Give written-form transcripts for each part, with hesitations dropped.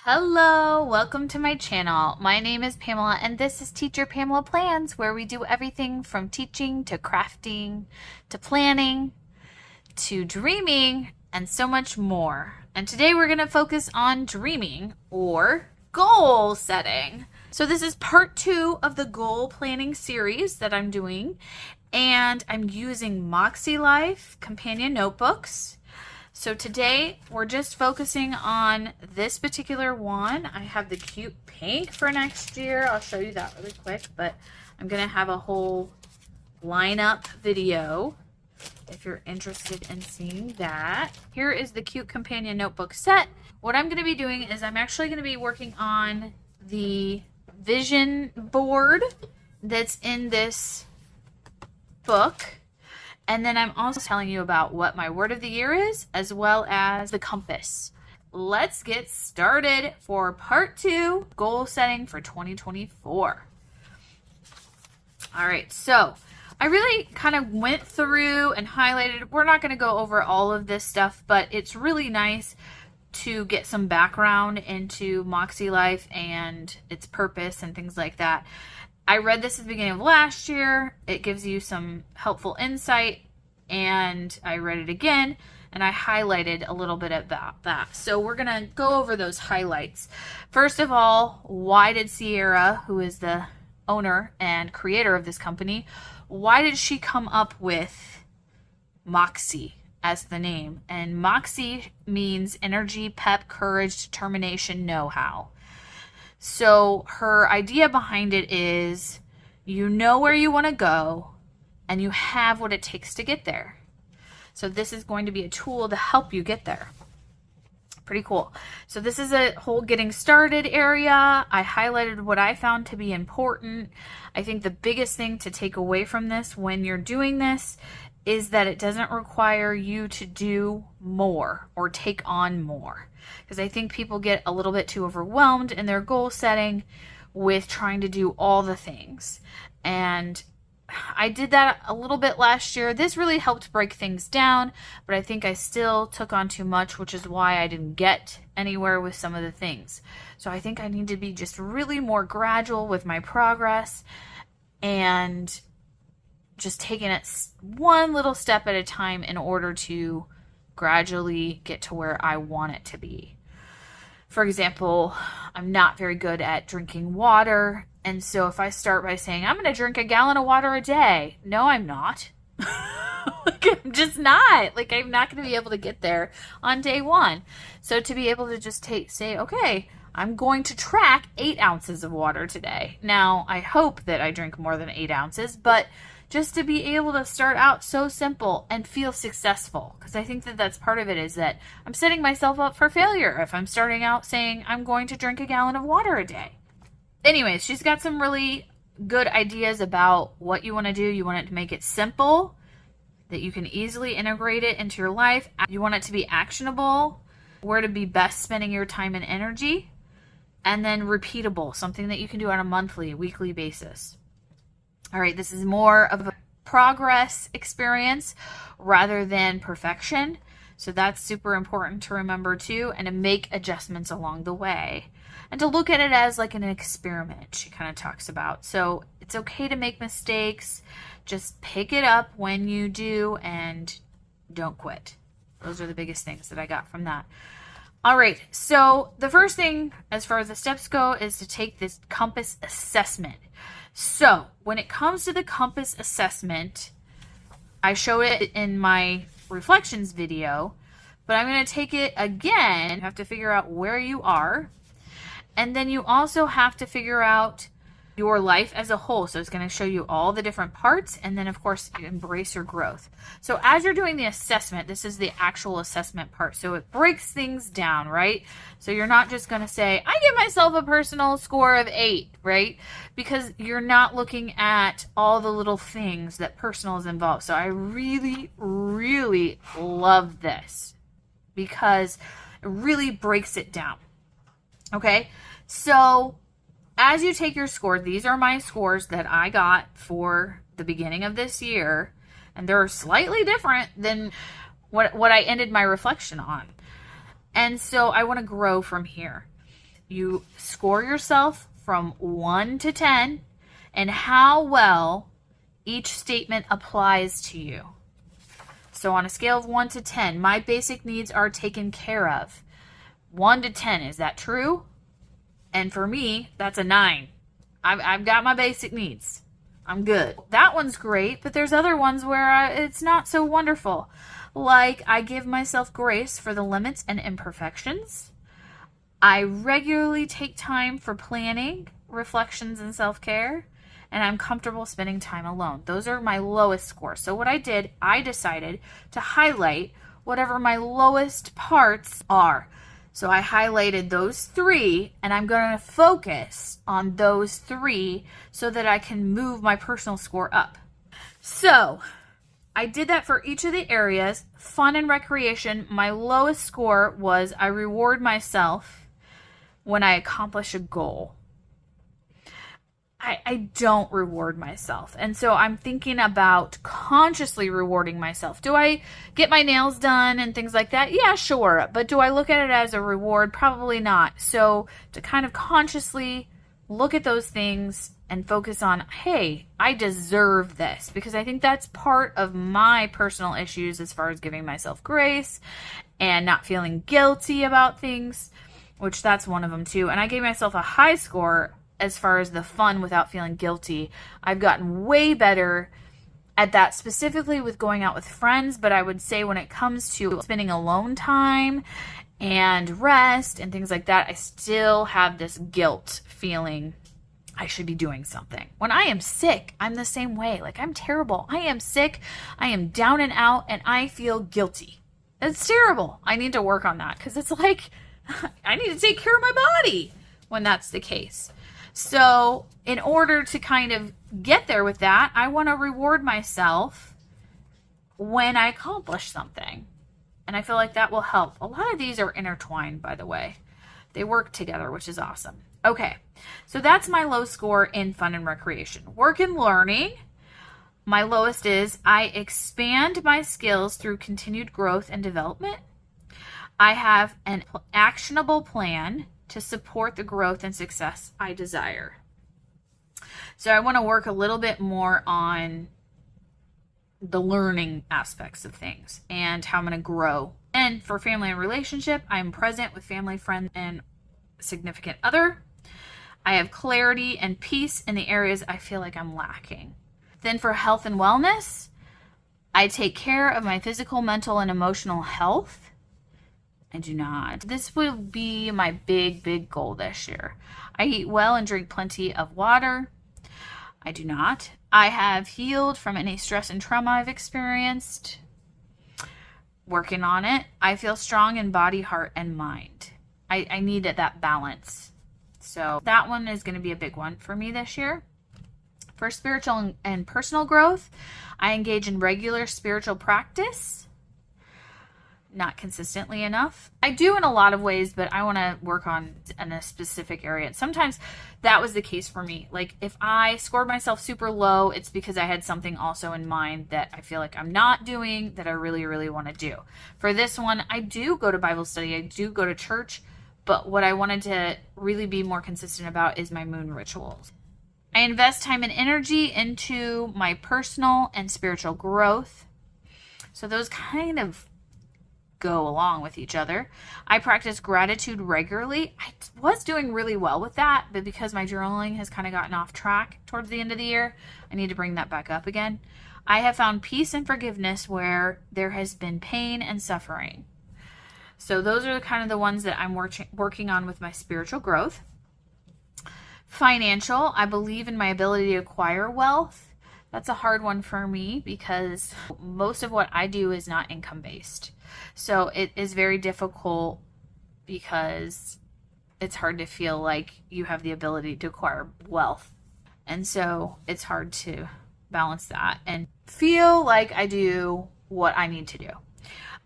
Hello, welcome to my channel. My name is Pamela and this is Teacher Pamela Plans, where we do everything from teaching to crafting to planning to dreaming and so much more. And today we're going to focus on dreaming or goal setting. So this is part 2 of the goal planning series that I'm doing, and I'm using Moxy Life Compainion Notebooks. So today we're just focusing on this particular one. I have the cute pink for next year. I'll show you that really quick, but I'm going to have a whole lineup video if you're interested in seeing that. Here is the cute companion notebook set. What I'm going to be doing is I'm actually going to be working on the vision board that's in this book. And then I'm also telling you about what my word of the year is, as well as the compass. Let's get started for part 2, goal setting for 2024. All right, so I really kind of went through and highlighted. We're not going to go over all of this stuff, but it's really nice to get some background into Moxy Life and its purpose and things like that. I read this at the beginning of last year. It gives you some helpful insight, and I read it again, and I highlighted a little bit about that. So we're going to go over those highlights. First of all, why did Sierra, who is the owner and creator of this company, why did she come up with Moxy as the name? And Moxy means energy, pep, courage, determination, know-how. So her idea behind it is you know where you want to go and you have what it takes to get there. So this is going to be a tool to help you get there. Pretty cool. So this is a whole getting started area. I highlighted what I found to be important. I think the biggest thing to take away from this when you're doing this is that it doesn't require you to do more or take on more. Because I think people get a little bit too overwhelmed in their goal setting with trying to do all the things. And I did that a little bit last year. This really helped break things down, but I think I still took on too much, which is why I didn't get anywhere with some of the things. So I think I need to be just really more gradual with my progress and just taking it one little step at a time in order to gradually get to where I want it to be. For example, I'm not very good at drinking water, and so if I start by saying I'm going to drink a gallon of water a day, no, I'm not. I'm just not. I'm not going to be able to get there on day one. So to be able to just say, okay, I'm going to track 8 ounces of water today. Now, I hope that I drink more than 8 ounces, but just to be able to start out so simple and feel successful. Because I think that that's part of it, is that I'm setting myself up for failure if I'm starting out saying I'm going to drink a gallon of water a day. Anyways, she's got some really good ideas about what you want to do. You want it to make it simple, that you can easily integrate it into your life. You want it to be actionable, where to be best spending your time and energy, and then repeatable, something that you can do on a monthly, weekly basis. All right, this is more of a progress experience rather than perfection. So that's super important to remember too, and to make adjustments along the way. And to look at it as like an experiment, she kind of talks about. So it's okay to make mistakes. Just pick it up when you do and don't quit. Those are the biggest things that I got from that. All right, so the first thing as far as the steps go is to take this compass assessment. So when it comes to the compass assessment, I showed it in my reflections video, but I'm going to take it again. You have to figure out where you are. And then you also have to figure out your life as a whole. So it's going to show you all the different parts, and then of course you embrace your growth. So as you're doing the assessment, this is the actual assessment part. So it breaks things down, right? So you're not just going to say, I give myself a personal score of 8, right? Because you're not looking at all the little things that personal is involved. So I really, really love this because it really breaks it down. Okay, so as you take your score, these are my scores that I got for the beginning of this year, and they're slightly different than what I ended my reflection on. And so I want to grow from here. You score yourself from 1 to 10 and how well each statement applies to you. So on a scale of 1 to 10, my basic needs are taken care of. 1 to 10, is that true? And for me, that's a 9. I've got my basic needs. I'm good. That one's great, but there's other ones where it's not so wonderful. Like, I give myself grace for the limits and imperfections. I regularly take time for planning, reflections, and self-care. And I'm comfortable spending time alone. Those are my lowest scores. So what I did, I decided to highlight whatever my lowest parts are. So I highlighted those 3, and I'm going to focus on those 3 so that I can move my personal score up. So I did that for each of the areas. Fun and recreation, my lowest score was I reward myself when I accomplish a goal. I don't reward myself. And so I'm thinking about consciously rewarding myself. Do I get my nails done and things like that? Yeah, sure. But do I look at it as a reward? Probably not. So to kind of consciously look at those things and focus on, hey, I deserve this. Because I think that's part of my personal issues as far as giving myself grace and not feeling guilty about things, which that's one of them too. And I gave myself a high score as far as the fun without feeling guilty. I've gotten way better at that, specifically with going out with friends, but I would say when it comes to spending alone time and rest and things like that, I still have this guilt feeling I should be doing something. When I am sick, I'm the same way. Like, I'm terrible. I am sick, I am down and out, and I feel guilty. It's terrible. I need to work on that because it's like I need to take care of my body when that's the case. So in order to kind of get there with that, I want to reward myself when I accomplish something. And I feel like that will help. A lot of these are intertwined, by the way. They work together, which is awesome. Okay, so that's my low score in fun and recreation. Work and learning, my lowest is I expand my skills through continued growth and development. I have an actionable plan to support the growth and success I desire. So I want to work a little bit more on the learning aspects of things and how I'm going to grow. And for family and relationship, I'm present with family, friends, and significant other. I have clarity and peace in the areas I feel like I'm lacking. Then for health and wellness, I take care of my physical, mental, and emotional health. I do not. This will be my big goal this year. I eat well and drink plenty of water. I do not. I have healed from any stress and trauma I've experienced. Working on it. I feel strong in body, heart, and mind. I needed that balance. So that one is going to be a big one for me this year. For spiritual and personal growth, I engage in regular spiritual practice. Not consistently enough. I do in a lot of ways, but I want to work on in a specific area. And sometimes that was the case for me. Like if I scored myself super low, it's because I had something also in mind that I feel like I'm not doing that I really want to do. For this one, I do go to Bible study. I do go to church, but what I wanted to really be more consistent about is my moon rituals. I invest time and energy into my personal and spiritual growth. So those kind of go along with each other. I practice gratitude regularly. I was doing really well with that, but because my journaling has kind of gotten off track towards the end of the year, I need to bring that back up again. I have found peace and forgiveness where there has been pain and suffering. So those are kind of the ones that I'm working on with my spiritual growth. Financial, I believe in my ability to acquire wealth. That's a hard one for me because most of what I do is not income-based. So it is very difficult because it's hard to feel like you have the ability to acquire wealth. And so it's hard to balance that and feel like I do what I need to do.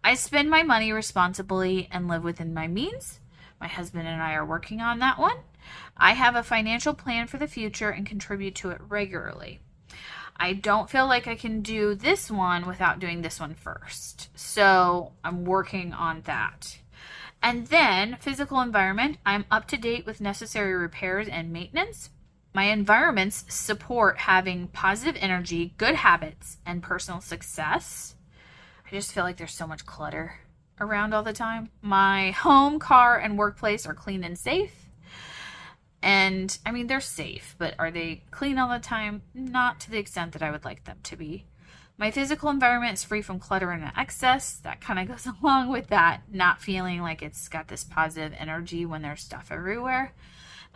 I spend my money responsibly and live within my means. My husband and I are working on that one. I have a financial plan for the future and contribute to it regularly. I don't feel like I can do this one without doing this one first. So I'm working on that. And then physical environment, I'm up to date with necessary repairs and maintenance. My environments support having positive energy, good habits, and personal success. I just feel like there's so much clutter around all the time. My home, car, and workplace are clean and safe. And I mean, they're safe, but are they clean all the time? Not to the extent that I would like them to be. My physical environment is free from clutter and excess. That kind of goes along with that, not feeling like it's got this positive energy when there's stuff everywhere.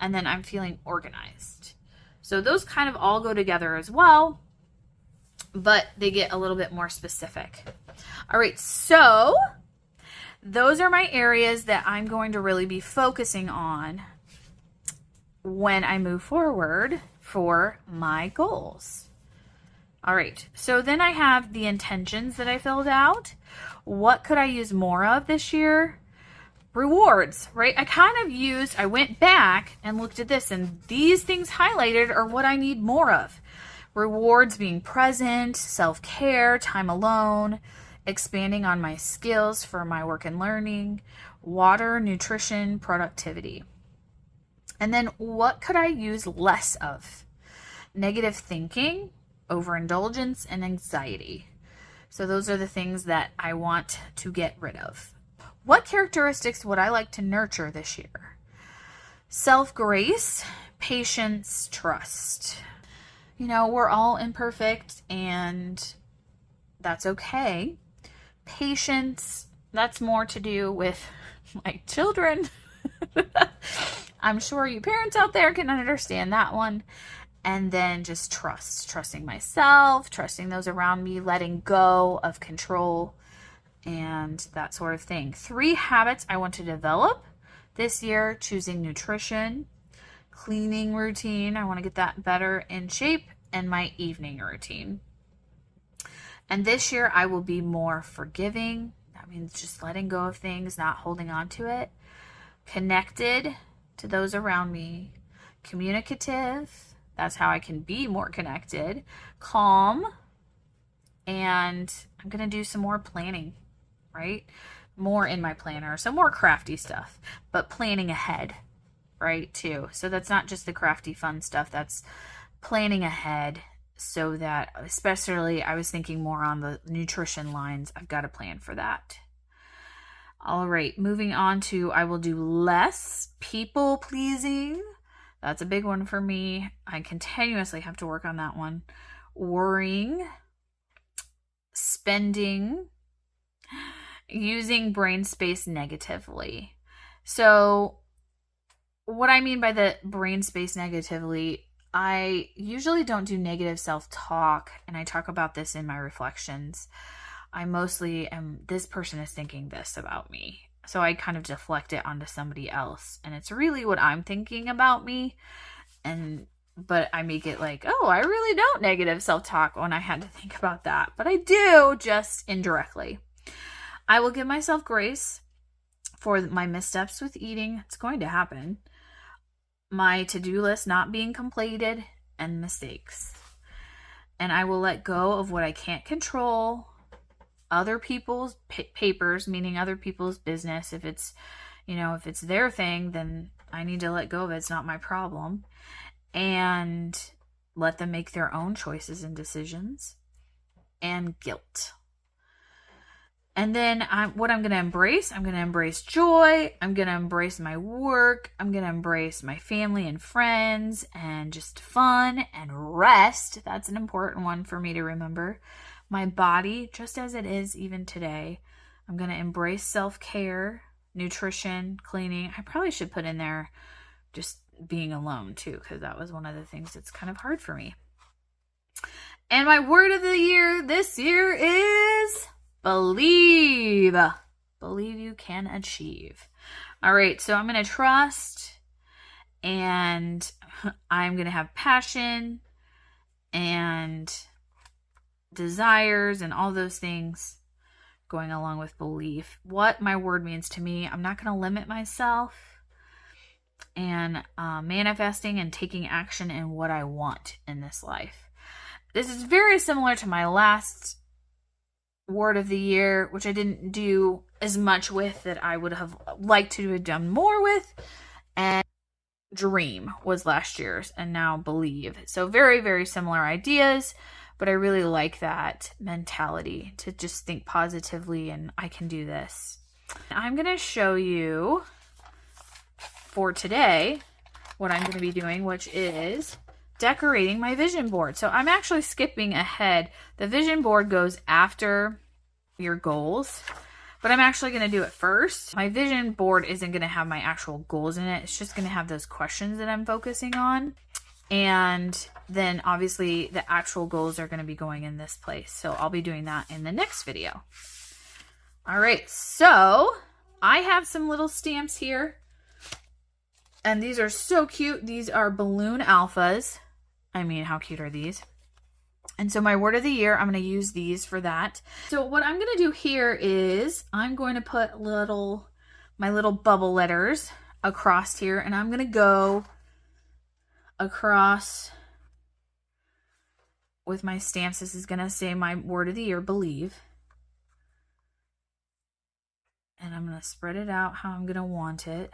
And then I'm feeling organized. So those kind of all go together as well, but they get a little bit more specific. All right, so those are my areas that I'm going to really be focusing on when I move forward for my goals. All right, so then I have the intentions that I filled out. What could I use more of this year? Rewards, right? I went back and looked at this, and these things highlighted are what I need more of. Rewards being present, self-care, time alone, expanding on my skills for my work and learning, water, nutrition, productivity. And then what could I use less of? Negative thinking, overindulgence, and anxiety. So those are the things that I want to get rid of. What characteristics would I like to nurture this year? Self-grace, patience, trust. You know, we're all imperfect, and that's okay. Patience, that's more to do with my children. I'm sure you parents out there can understand that one. And then just trusting myself, trusting those around me, letting go of control and that sort of thing. 3 habits I want to develop this year: choosing nutrition, cleaning routine, I want to get that better in shape, and my evening routine. And this year I will be more forgiving. That means just letting go of things, not holding on to it. Connected to those around me. Communicative. That's how I can be more connected. Calm. And I'm going to do some more planning, right? More in my planner. Some more crafty stuff, but planning ahead, right, too. So that's not just the crafty fun stuff. That's planning ahead so that, especially I was thinking more on the nutrition lines. I've got a plan for that. All right, moving on to I will do less people pleasing. That's a big one for me. I continuously have to work on that one. Worrying, spending, using brain space negatively. So what I mean by the brain space negatively, I usually don't do negative self-talk, and I talk about this in my reflections. I mostly am, this person is thinking this about me. So I kind of deflect it onto somebody else. And it's really what I'm thinking about me. But I make it like, oh, I really don't negative self-talk when I had to think about that. But I do, just indirectly. I will give myself grace for my missteps with eating. It's going to happen. My to-do list not being completed, and mistakes. And I will let go of what I can't control. Other people's papers, meaning other people's business. If it's, if it's their thing, then I need to let go of it. It's not my problem. And let them make their own choices and decisions. And guilt. And then what I'm going to embrace joy. I'm going to embrace my work. I'm going to embrace my family and friends and just fun and rest. That's an important one for me to remember. My body, just as it is even today. I'm going to embrace self-care, nutrition, cleaning. I probably should put in there just being alone too, because that was one of the things that's kind of hard for me. And my word of the year this year is believe. Believe you can achieve. All right, so I'm going to trust, and I'm going to have passion and desires and all those things going along with belief. What my word means to me, I'm not going to limit myself, and manifesting and taking action in what I want in this life. This is very similar to my last word of the year, which I didn't do as much with that I would have liked to have done more with. And dream was last year's, and now believe. So very, very similar ideas, but I really like that mentality to just think positively and I can do this. I'm going to show you for today what I'm going to be doing, which is decorating my vision board. So I'm actually skipping ahead. The vision board goes after your goals, but I'm actually going to do it first. My vision board isn't going to have my actual goals in it. It's just going to have those questions that I'm focusing on. And then obviously the actual goals are going to be going in this place. So I'll be doing that in the next video. All right, so I have some little stamps here. And these are so cute. These are balloon alphas. I mean, how cute are these? And so my word of the year, I'm going to use these for that. So what I'm going to do here is I'm going to put my little bubble letters across here, and I'm going to go across with my stamps. This is going to say my word of the year, believe. And I'm going to spread it out how I'm going to want it.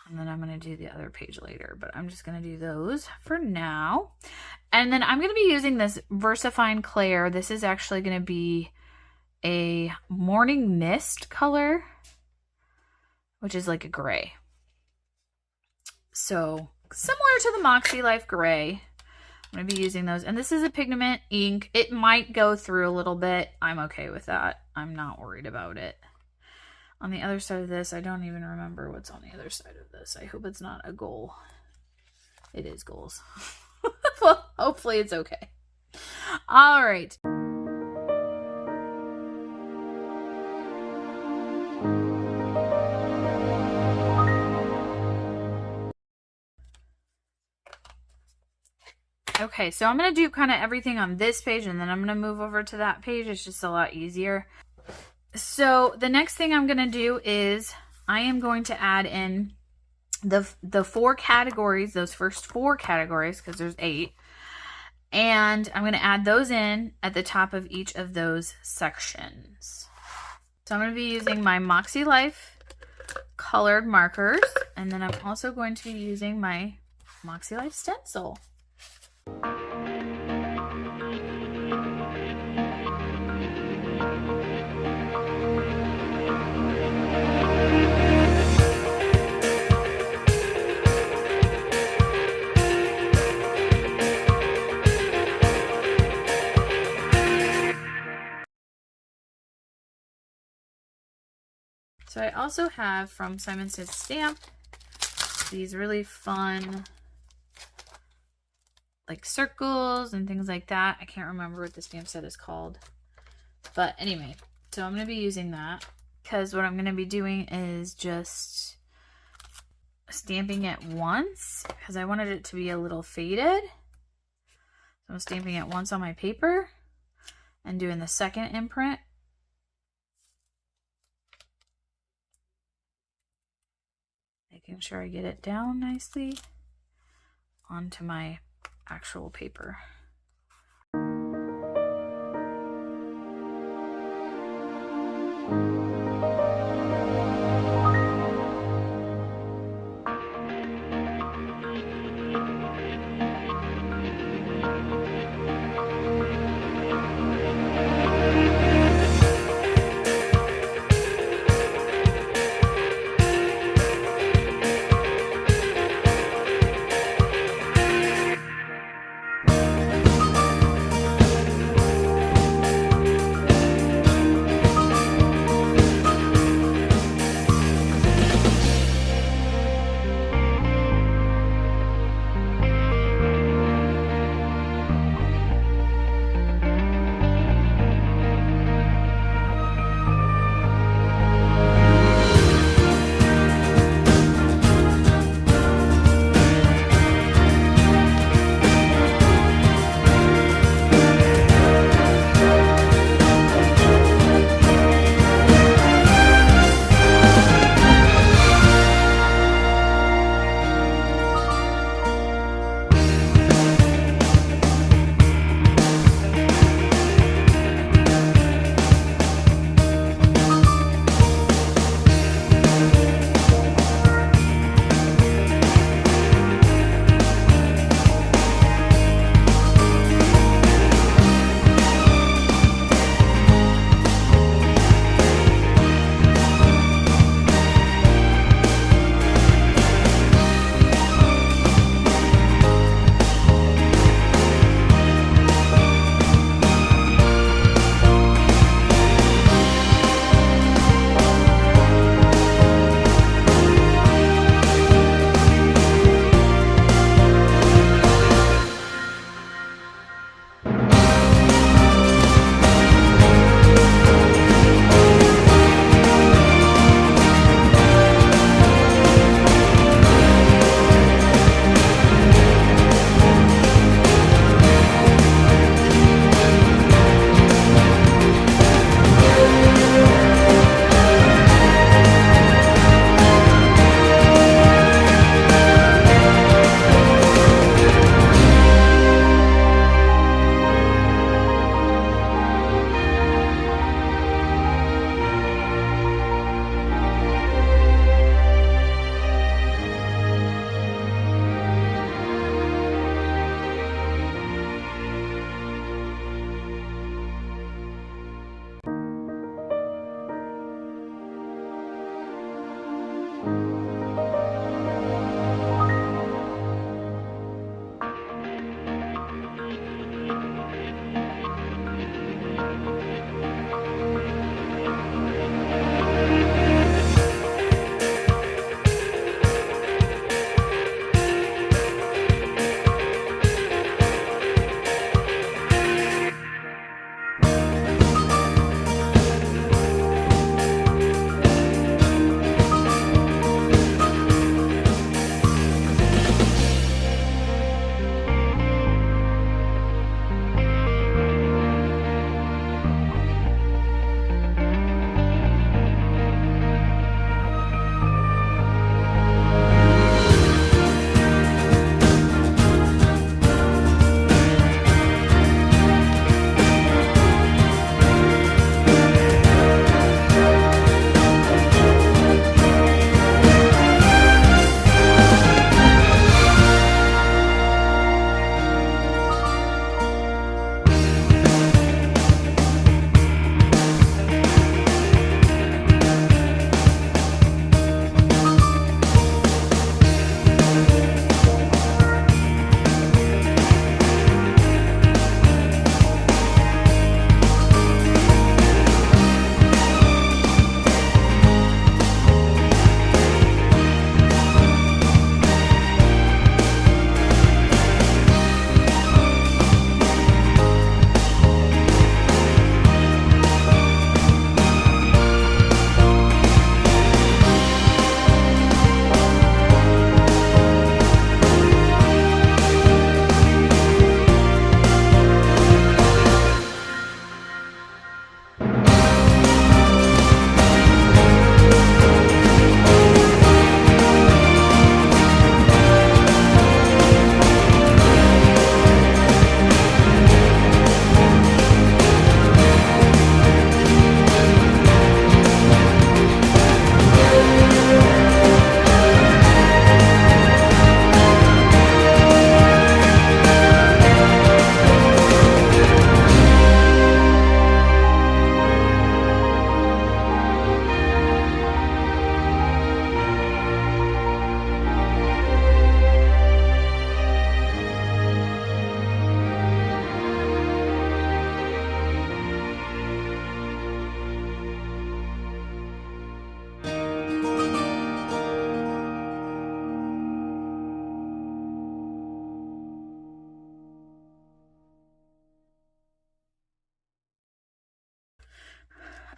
And then I'm going to do the other page later, but I'm just going to do those for now. And then I'm going to be using this VersaFine Clair. This is actually going to be a morning mist color, which is like a gray. So similar to the Moxy Life gray. I'm going to be using those. And this is a pigment ink. It might go through a little bit. I'm okay with that. I'm not worried about it. On the other side of this, I don't even remember what's on the other side of this. I hope it's not a goal. It is goals. Well, hopefully it's okay. All right. Okay, so I'm going to do kind of everything on this page, and then I'm going to move over to that page. It's just a lot easier. So the next thing I'm going to do is I am going to add in the 4 categories, those first 4 categories, because there's 8. And I'm going to add those in at the top of each of those sections. So I'm going to be using my Moxy Life colored markers. And then I'm also going to be using my Moxy Life stencil. So I also have from Simon Says Stamp these really fun like circles and things like that. I can't remember what the stamp set is called. But anyway, so I'm going to be using that because what I'm going to be doing is just stamping it once because I wanted it to be a little faded. So I'm stamping it once on my paper and doing the second imprint. Making sure I get it down nicely onto my actual paper.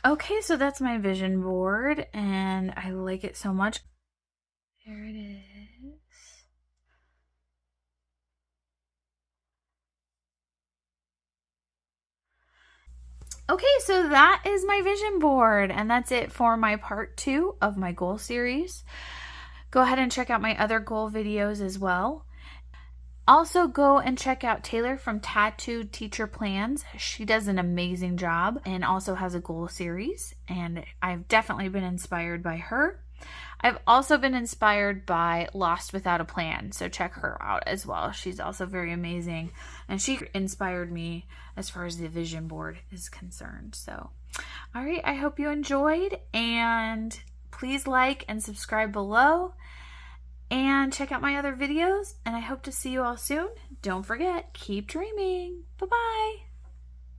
Okay, so that's my vision board, and I like it so much. There it is. Okay, so that is my vision board, and that's it for my part 2 of my goal series. Go ahead and check out my other goal videos as well. Also, go and check out Taylor from Tattooed Teacher Plans. She does an amazing job and also has a goal series, and I've definitely been inspired by her. I've also been inspired by Lost Without a Plan, so check her out as well. She's also very amazing, and she inspired me as far as the vision board is concerned. So, all right, I hope you enjoyed, and please like and subscribe below, and check out my other videos, and I hope to see you all soon. Don't forget, keep dreaming. Bye-bye.